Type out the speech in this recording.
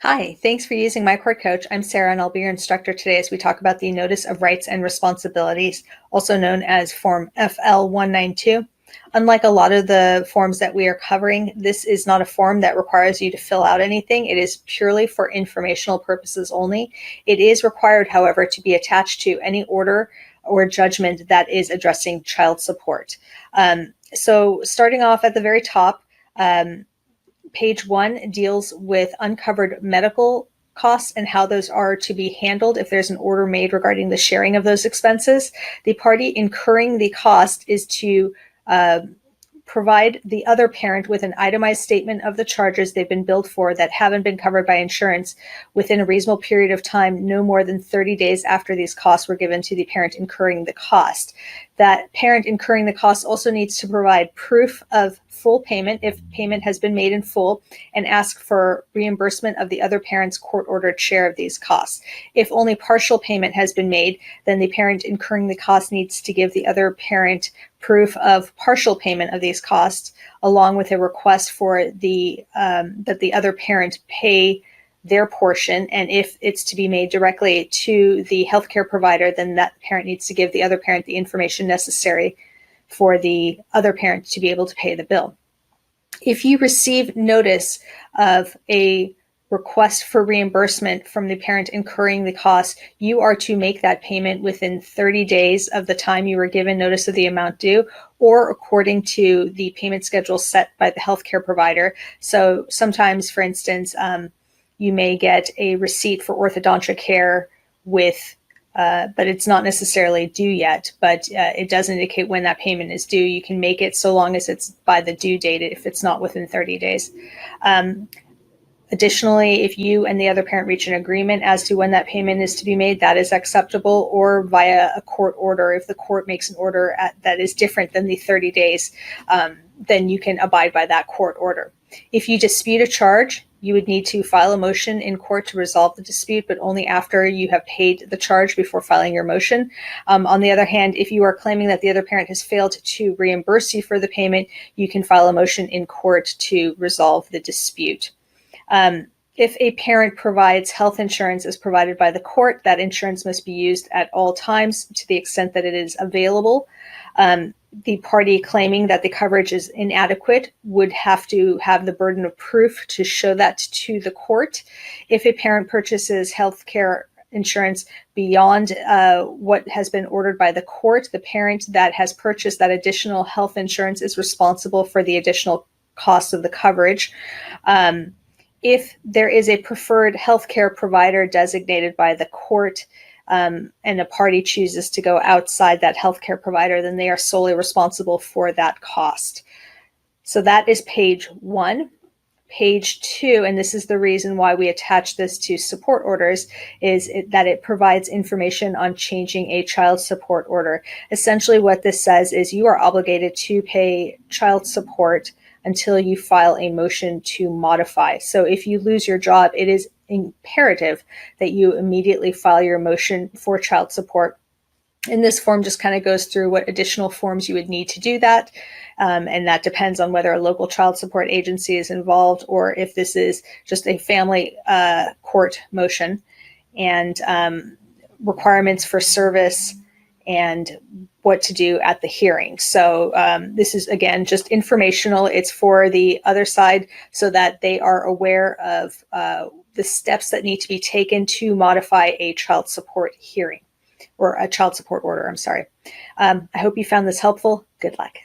Hi, thanks for using My Court Coach. I'm Sarah and I'll be your instructor today as we talk about the Notice of Rights and Responsibilities, also known as Form FL-192. Unlike a lot of the forms that we are covering, this is not a form that requires you to fill out anything. It is purely for informational purposes only. It is required, however, to be attached to any order or judgment that is addressing child support. So starting off at the very top, Page 1 deals with uncovered medical costs and how those are to be handled if there's an order made regarding the sharing of those expenses. The party incurring the cost is to provide the other parent with an itemized statement of the charges they've been billed for that haven't been covered by insurance within a reasonable period of time, no more than 30 days after these costs were given to the parent incurring the cost. That parent incurring the cost also needs to provide proof of full payment if payment has been made in full and ask for reimbursement of the other parent's court-ordered share of these costs. If only partial payment has been made, then the parent incurring the cost needs to give the other parent proof of partial payment of these costs, along with a request for that the other parent pay their portion. And if it's to be made directly to the healthcare provider, then that parent needs to give the other parent the information necessary for the other parent to be able to pay the bill. If you receive notice of a request for reimbursement from the parent incurring the cost, you are to make that payment within 30 days of the time you were given notice of the amount due, or according to the payment schedule set by the healthcare provider. So sometimes, for instance, you may get a receipt for orthodontic care with but it's not necessarily due yet, but it does indicate when that payment is due. You can make it so long as it's by the due date if it's not within 30 days. Additionally, if you and the other parent reach an agreement as to when that payment is to be made, that is acceptable, or via a court order. If the court makes an order that is different than the 30 days, then you can abide by that court order. If you dispute a charge, you would need to file a motion in court to resolve the dispute, but only after you have paid the charge before filing your motion. On the other hand, if you are claiming that the other parent has failed to reimburse you for the payment, you can file a motion in court to resolve the dispute. If a parent provides health insurance as provided by the court, that insurance must be used at all times to the extent that it is available. The party claiming that the coverage is inadequate would have to have the burden of proof to show that to the court. If a parent purchases health care insurance beyond what has been ordered by the court, the parent that has purchased that additional health insurance is responsible for the additional cost of the coverage. If there is a preferred healthcare provider designated by the court, and a party chooses to go outside that healthcare provider, then they are solely responsible for that cost. So that is page 1. Page 2, and this is the reason why we attach this to support orders, is that it provides information on changing a child support order. Essentially what this says is you are obligated to pay child support until you file a motion to modify. So if you lose your job, it is imperative that you immediately file your motion for child support. And this form just kind of goes through what additional forms you would need to do that. And that depends on whether a local child support agency is involved or if this is just a family court motion, and requirements for service and what to do at the hearing. So this is, again, just informational. It's for the other side so that they are aware of the steps that need to be taken to modify a child support hearing, or a child support order, I'm sorry. I hope you found this helpful. Good luck.